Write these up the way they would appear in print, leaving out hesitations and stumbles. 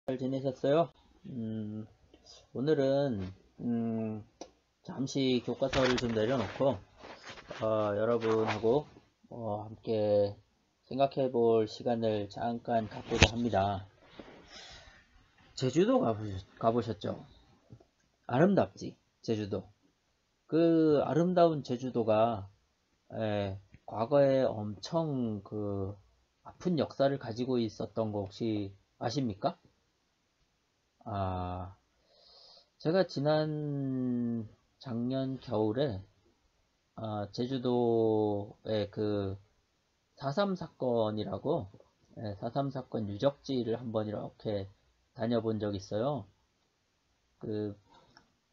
잘 지내셨어요? 오늘은 잠시 교과서를 좀 내려놓고 여러분하고 함께 생각해 볼 시간을 잠깐 갖고자 합니다. 제주도 가보셨죠? 아름답지, 제주도. 그 아름다운 제주도가 과거에 엄청 그 아픈 역사를 가지고 있었던 거 혹시 아십니까? 아, 제가 작년 겨울에 제주도의 그 4.3 사건이라고 4.3 사건 유적지를 한번 이렇게 다녀본 적이 있어요. 그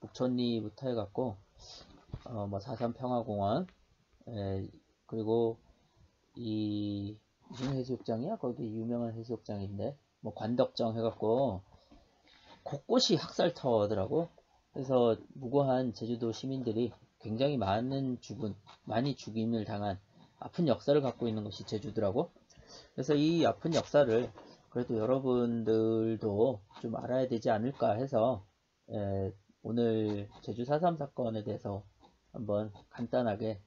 북촌리부터 해갖고 뭐 4.3 평화공원 그리고 이 무슨 해수욕장이야? 거기 유명한 해수욕장인데 뭐 관덕정 해갖고 곳곳이 학살터더라고. 그래서 무고한 제주도 시민들이 굉장히 많이 죽임을 당한 아픈 역사를 갖고 있는 것이 제주도라고. 그래서 이 아픈 역사를 그래도 여러분들도 좀 알아야 되지 않을까 해서 오늘 제주 4.3 사건에 대해서 한번 간단하게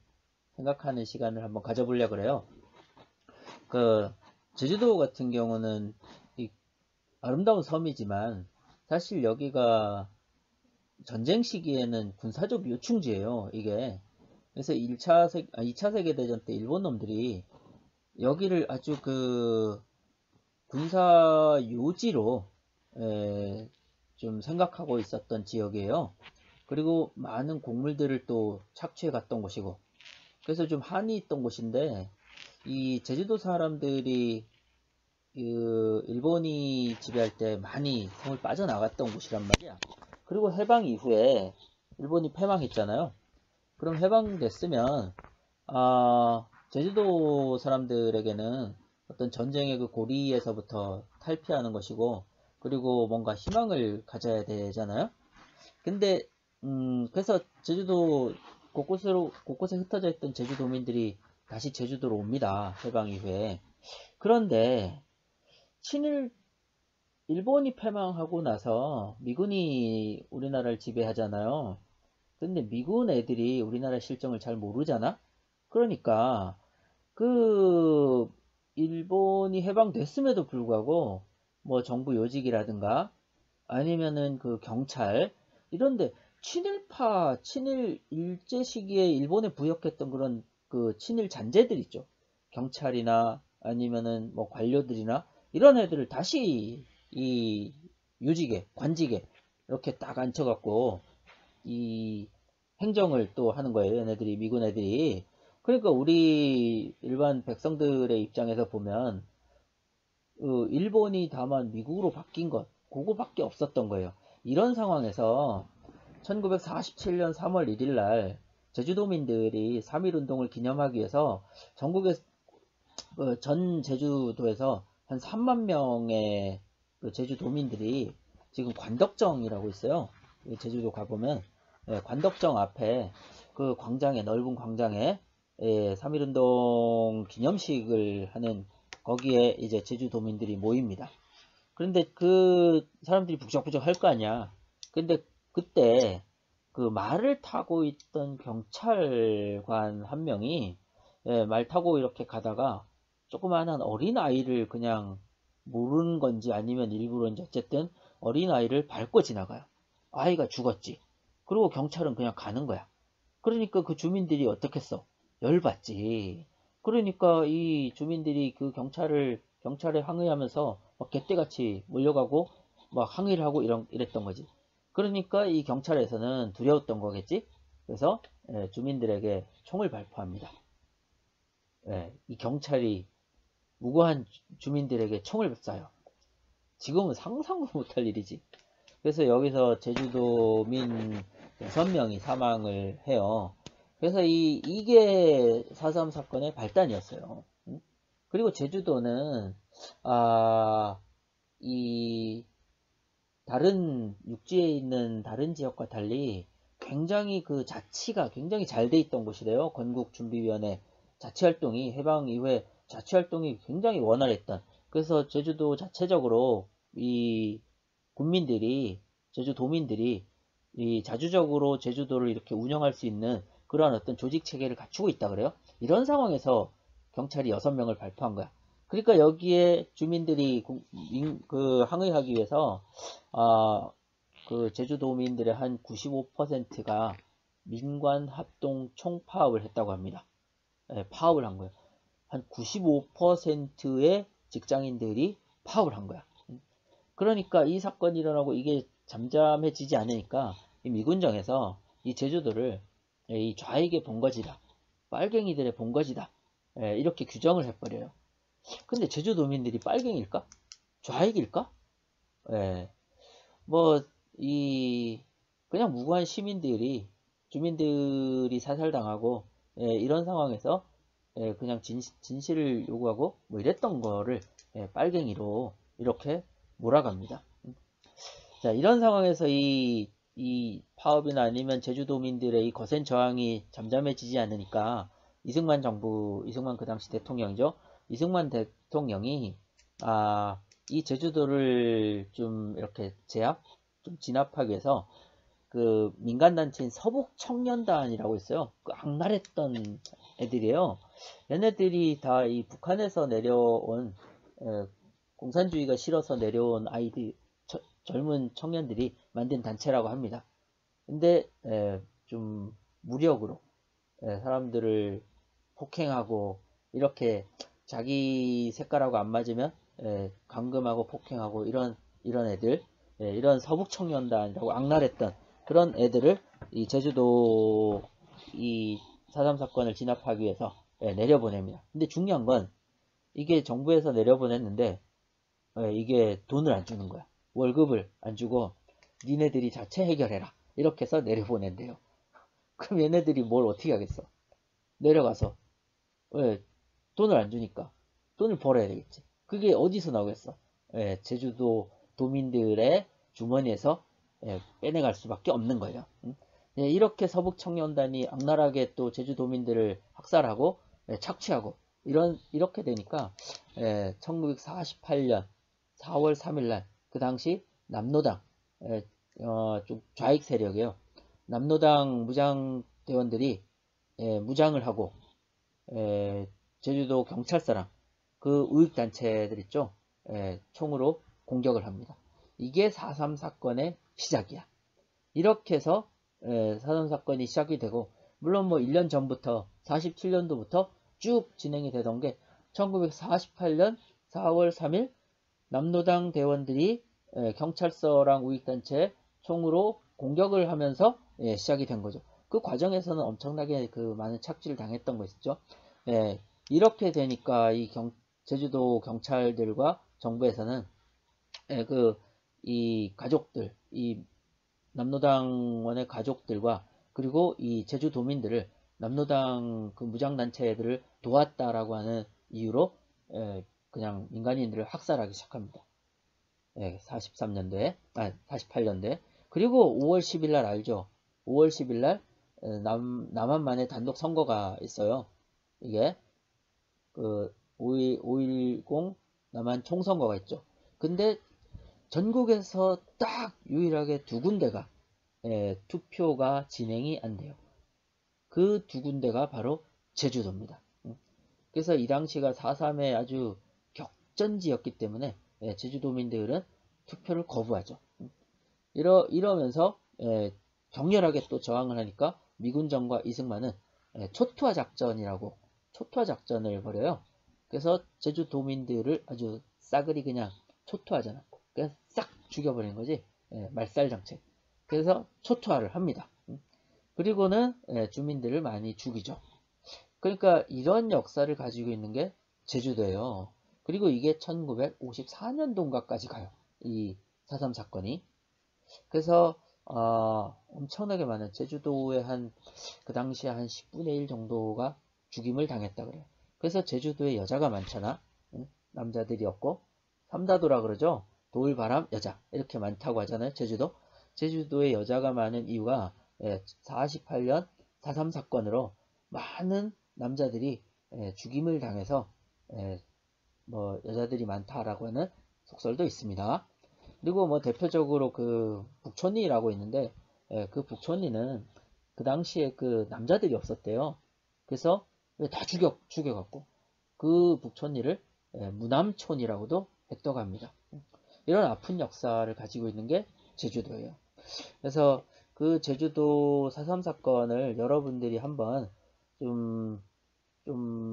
생각하는 시간을 한번 가져보려고 그래요. 그 제주도 같은 경우는 이 아름다운 섬이지만 사실 여기가 전쟁 시기에는 군사적 요충지예요, 이게. 그래서 2차 세계대전 때 일본 놈들이 여기를 아주 그 군사 요지로 좀 생각하고 있었던 지역이에요. 그리고 많은 곡물들을 또 착취해 갔던 곳이고. 그래서 좀 한이 있던 곳인데 이 제주도 사람들이 그 일본이 지배할 때 많이 섬을 빠져나갔던 곳이란 말이야. 그리고 해방 이후에 일본이 패망했잖아요. 그럼 해방됐으면 제주도 사람들에게는 어떤 전쟁의 그 고리에서부터 탈피하는 것이고, 그리고 뭔가 희망을 가져야 되잖아요. 근데 그래서 제주도 곳곳에 흩어져 있던 제주도민들이 다시 제주도로 옵니다. 해방 이후에. 그런데 일본이 패망하고 나서 미군이 우리나라를 지배하잖아요. 근데 미군 애들이 우리나라 실정을 잘 모르잖아? 그러니까 그 일본이 해방됐음에도 불구하고 뭐 정부 요직이라든가 아니면은 그 경찰 이런데 친일 일제 시기에 일본에 부역했던 그런 그 친일 잔재들 있죠. 경찰이나 아니면은 뭐 관료들이나 이런 애들을 다시 이 요직에 관직에 이렇게 딱 앉혀갖고 이 행정을 또 하는 거예요. 얘네들이 미군 애들이. 그러니까 우리 일반 백성들의 입장에서 보면 일본이 다만 미국으로 바뀐 것 그거밖에 없었던 거예요. 이런 상황에서 1947년 3월 1일 날 제주도민들이 3.1 운동을 기념하기 위해서 전국의 전 제주도에서 한 3만 명의 그 제주도민들이 지금 관덕정이라고 있어요. 제주도 가보면 관덕정 앞에 그 광장에 넓은 광장에 3.1 운동 기념식을 하는 거기에 이제 제주도민들이 모입니다. 그런데 그 사람들이 북적북적 할 거 아니야. 근데 그때 그 말을 타고 있던 경찰관 한 명이 말 타고 이렇게 가다가 조그마한 어린 아이를 그냥 모르는 건지 아니면 일부러인지 어쨌든 어린 아이를 밟고 지나가요. 아이가 죽었지. 그리고 경찰은 그냥 가는 거야. 그러니까 그 주민들이 어떻겠어? 열받지. 그러니까 이 주민들이 그 경찰에 항의하면서 막 개떼같이 몰려가고 막 항의를 하고 이랬던 거지. 그러니까 이 경찰에서는 두려웠던 거겠지. 그래서 주민들에게 총을 발포합니다. 이 경찰이 무고한 주민들에게 총을 쏴요. 지금은 상상도 못할 일이지. 그래서 여기서 제주도민 6명이 사망을 해요. 그래서 이게 4.3 사건의 발단이었어요. 그리고 제주도는 이 다른 육지에 있는 다른 지역과 달리 굉장히 그 자치가 굉장히 잘 돼 있던 곳이래요. 건국준비위원회 자치활동이 해방 이후에 자치활동이 굉장히 원활했던. 그래서 제주도 자체적으로 이 군민들이, 제주도민들이 이 자주적으로 제주도를 이렇게 운영할 수 있는 그러한 어떤 조직 체계를 갖추고 있다 그래요. 이런 상황에서 경찰이 6명을 발포한 거야. 그러니까 여기에 주민들이 항의하기 위해서 그 제주도민들의 한 95%가 민관 합동 총파업을 했다고 합니다. 네, 파업을 한 거예요. 한 95%의 직장인들이 파업을 한 거야. 그러니까 이 사건이 일어나고 이게 잠잠해지지 않으니까 이 미군정에서 이 제주도를 이 좌익의 본거지다, 빨갱이들의 본거지다, 이렇게 규정을 해버려요. 근데 제주도민들이 빨갱일까? 좌익일까? 뭐, 그냥 무고한 주민들이 사살당하고, 이런 상황에서, 그냥 진실을 요구하고, 뭐 이랬던 거를, 빨갱이로 이렇게 몰아갑니다. 자, 이런 상황에서 이 파업이나 아니면 제주도민들의 이 거센 저항이 잠잠해지지 않으니까, 이승만 그 당시 대통령이죠. 이승만 대통령이, 이 제주도를 좀 이렇게 좀 진압하기 위해서 그 민간단체인 서북청년단이라고 있어요. 그 악랄했던 애들이에요. 얘네들이 다 이 북한에서 내려온 공산주의가 싫어서 내려온 젊은 청년들이 만든 단체라고 합니다. 근데 좀 무력으로 사람들을 폭행하고 이렇게 자기 색깔하고 안 맞으면 감금하고 폭행하고 이런 애들, 이런 서북청년단이라고 악랄했던 그런 애들을 이 제주도 이 4.3 사건을 진압하기 위해서 내려보냅니다. 근데 중요한 건 이게 정부에서 내려보냈는데 이게 돈을 안 주는 거야. 월급을 안 주고 니네들이 자체 해결해라. 이렇게 해서 내려보낸대요. 그럼 얘네들이 뭘 어떻게 하겠어? 내려가서 왜 돈을 안 주니까 돈을 벌어야 되겠지. 그게 어디서 나오겠어? 제주도 도민들의 주머니에서 빼내갈 수밖에 없는 거예요. 이렇게 서북청년단이 악랄하게 또 제주도민들을 학살하고 착취하고 이렇게 되니까 1948년 4월 3일날 그 당시 남노당 좀 좌익 세력이에요. 남노당 무장대원들이 무장을 하고 제주도 경찰서랑 그 우익단체들 있죠. 총으로 공격을 합니다. 이게 4.3 사건의 시작이야. 이렇게 해서 4.3 사건이 시작이 되고 물론 뭐 1년 전부터 47년도부터 쭉 진행이 되던 게 1948년 4월 3일 남노당 대원들이 경찰서랑 우익단체 총으로 공격을 하면서 시작이 된 거죠. 그 과정에서는 엄청나게 그 많은 착취를 당했던 것이죠. 이렇게 되니까 제주도 경찰들과 정부에서는 이 가족들, 이 남노당원의 가족들과 그리고 이 제주도민들을 남노당 그 무장단체들을 도왔다라고 하는 이유로 그냥 민간인들을 학살하기 시작합니다. 43년도에, 48년도에. 그리고 5월 10일 날 알죠? 5월 10일 날 남한만의 단독 선거가 있어요. 이게 그 5.10 남한 총선거가 있죠. 근데 전국에서 딱 유일하게 2군데가 투표가 진행이 안 돼요. 그 2군데가 바로 제주도입니다. 그래서 이 당시가 4.3의 아주 격전지였기 때문에 제주도민들은 투표를 거부하죠. 이러면서 격렬하게 또 저항을 하니까 미군정과 이승만은 초투화 작전을 벌여요. 그래서 제주도민들을 아주 싸그리 그냥 초투하잖아. 그냥 싹 죽여버리는 거지. 말살장책. 그래서 초투화를 합니다. 그리고는 주민들을 많이 죽이죠. 그러니까 이런 역사를 가지고 있는 게 제주도예요. 그리고 이게 1954년도인가까지 가요. 이 4.3 사건이. 그래서 엄청나게 많은 제주도의 그 당시에 한 10분의 1 정도가 죽임을 당했다 그래요. 그래서 제주도에 여자가 많잖아. 남자들이었고 삼다도라 그러죠. 돌, 바람, 여자 이렇게 많다고 하잖아요. 제주도에 여자가 많은 이유가 48년 4.3 사건으로 많은 남자들이 죽임을 당해서 뭐 여자들이 많다라고 하는 속설도 있습니다. 그리고 뭐 대표적으로 그 북촌리라고 있는데, 예, 그 북촌리는 그 당시에 그 남자들이 없었대요. 그래서 다 죽여갖고 그 북촌리를 예, 무남촌이라고도 했다고 합니다. 이런 아픈 역사를 가지고 있는 게 제주도예요. 그래서 그 제주도 4.3 사건을 여러분들이 한번 좀,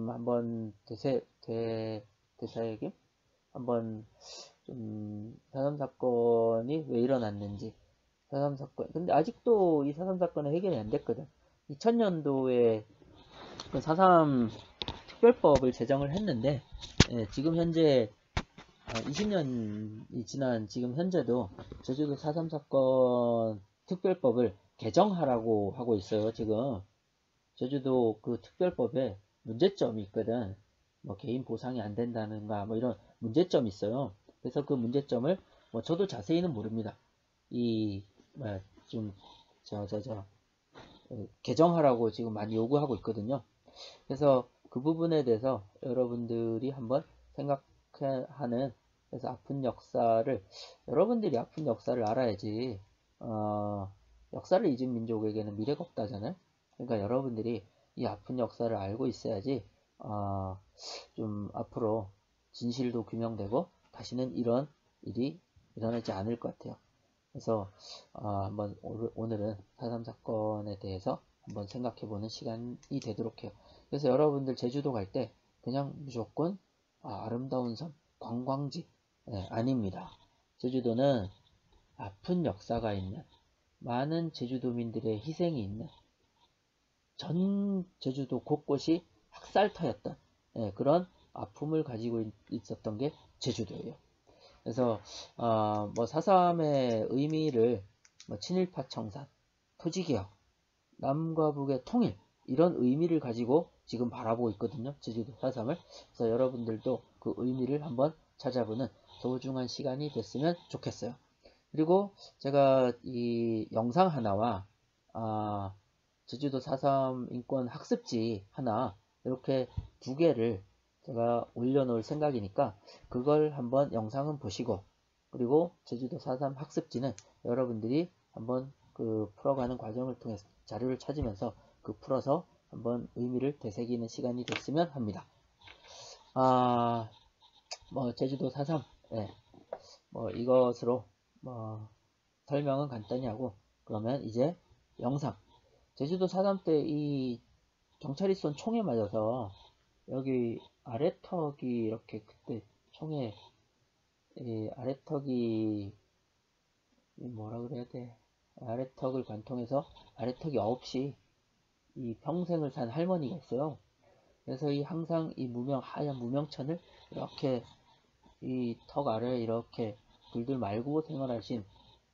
한번 대사얘기? 한번 좀 4.3 사건이 왜 일어났는지 4.3 사건. 근데 아직도 이 4.3 사건은 해결이 안 됐거든. 2000년도에 그 4.3 특별법을 제정을 했는데, 예, 지금 현재 20년이 지난 지금 현재도 제주도 4.3 사건 특별법을 개정하라고 하고 있어요. 지금 제주도 그 특별법에 문제점이 있거든. 뭐 개인 보상이 안 된다는가 뭐 이런 문제점이 있어요. 그래서 그 문제점을 뭐 저도 자세히는 모릅니다. 이 뭐야 좀저저저 개정하라고 지금 많이 요구하고 있거든요. 그래서 그 부분에 대해서 여러분들이 한번 생각하는, 그래서 아픈 역사를, 여러분들이 아픈 역사를 알아야지 역사를 잊은 민족에게는 미래가 없다잖아요. 그러니까 여러분들이 이 아픈 역사를 알고 있어야지 좀 앞으로 진실도 규명되고 다시는 이런 일이 일어나지 않을 것 같아요. 그래서 한번 오늘은 4.3 사건에 대해서 한번 생각해보는 시간이 되도록 해요. 그래서 여러분들 제주도 갈 때 그냥 무조건 아름다운 섬, 관광지 아닙니다. 제주도는 아픈 역사가 있는, 많은 제주도민들의 희생이 있는, 전 제주도 곳곳이 학살터였던 그런 아픔을 가지고 있었던 게 제주도예요. 그래서 뭐 4.3의 의미를 뭐 친일파 청산, 토지개혁, 남과 북의 통일, 이런 의미를 가지고 지금 바라보고 있거든요. 제주도 4.3을. 그래서 여러분들도 그 의미를 한번 찾아보는 소중한 시간이 됐으면 좋겠어요. 그리고 제가 이 영상 하나와 제주도 4.3 인권 학습지 하나, 이렇게 두 개를 제가 올려놓을 생각이니까 그걸 한번 영상은 보시고, 그리고 제주도 4.3 학습지는 여러분들이 한번 그 풀어가는 과정을 통해서 자료를 찾으면서 그 풀어서 한번 의미를 되새기는 시간이 됐으면 합니다. 뭐 제주도 4.3 뭐 이것으로 뭐 설명은 간단히 하고, 그러면 이제 영상, 제주도 4.3 때 이 경찰이 쏜 총에 맞아서 여기 아래턱이 이렇게, 그때 총에 아래턱이 뭐라 그래야 돼, 아래턱을 관통해서 아래턱이 없이 이 평생을 산 할머니가 있어요. 그래서 이 항상 이 하얀 무명천을 이렇게 이 턱 아래에 이렇게 불들 말고 생활하신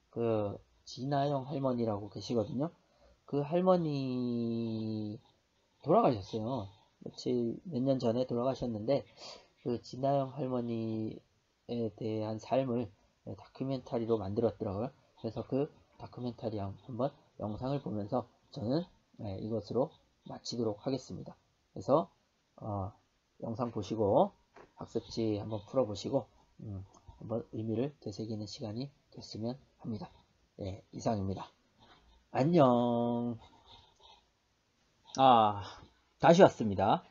그 진아영 할머니라고 계시거든요. 그 할머니 돌아가셨어요. 몇 년 전에 돌아가셨는데, 그 진아영 할머니에 대한 삶을 다큐멘터리로 만들었더라고요. 그래서 그 다큐멘터리 한번 영상을 보면서 저는 이것으로 마치도록 하겠습니다. 그래서 영상 보시고 학습지 한번 풀어보시고 한번 의미를 되새기는 시간이 됐으면 합니다. 네, 이상입니다. 안녕. 다시 왔습니다.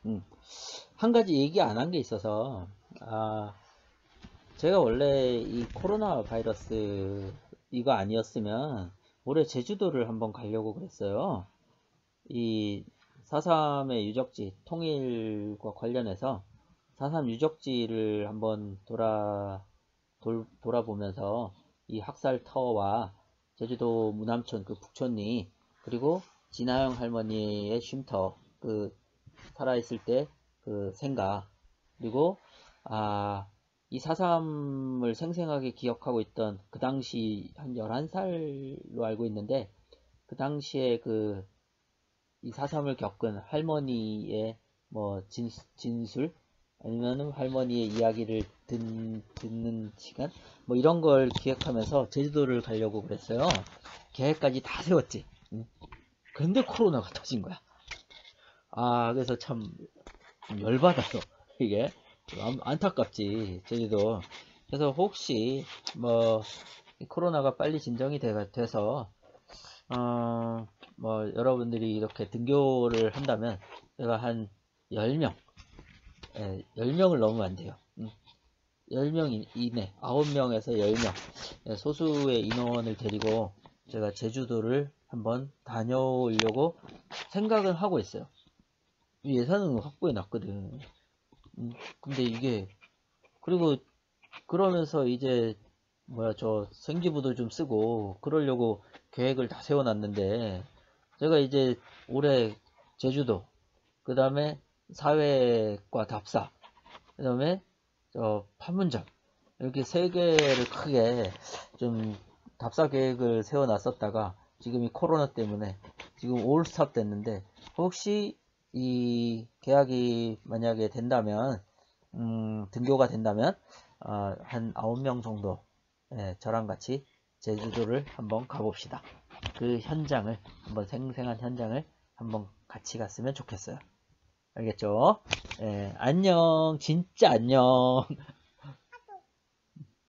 한 가지 얘기 안 한 게 있어서, 제가 원래 이 코로나 바이러스 이거 아니었으면 올해 제주도를 한번 가려고 그랬어요. 이 4.3의 유적지 통일과 관련해서 4.3 유적지를 한번 돌아보면서 이 학살 터와 제주도 무남촌 그 북촌리, 그리고 진아영 할머니의 쉼터, 그 살아있을 때 그 생각, 그리고 이 4.3을 생생하게 기억하고 있던, 그 당시 한 11살로 알고 있는데, 그 당시에 이 4.3을 겪은 할머니의 뭐 진술, 아니면 할머니의 이야기를 듣는 시간, 뭐 이런 걸 기획하면서 제주도를 가려고 그랬어요. 계획까지 다 세웠지. 근데 코로나가 터진 거야. 그래서 참 열받아서, 이게 안타깝지. 제주도 그래서 혹시 뭐 이 코로나가 빨리 진정이 돼서 뭐 여러분들이 이렇게 등교를 한다면 제가 한 10명, 10명을 넘으면 안 돼요. 10명 이내, 9명에서 10명 소수의 인원을 데리고 제가 제주도를 한번 다녀오려고 생각은 하고 있어요. 예산은 확보해 놨거든. 근데 이게 그리고 그러면서 이제 뭐야 저 생기부도 좀 쓰고 그러려고 계획을 다 세워놨는데 제가 이제 올해 제주도 그 다음에 사회과 답사 그 다음에 저 판문점 이렇게 세 개를 크게 좀 답사 계획을 세워놨었다가 지금 이 코로나 때문에 지금 올스탑 됐는데 혹시 이 계약이 만약에 된다면 등교가 된다면 한 9명 정도 저랑 같이 제주도를 한번 가봅시다. 그 현장을 한번 생생한 현장을 한번 같이 갔으면 좋겠어요. 알겠죠? 안녕. 진짜 안녕.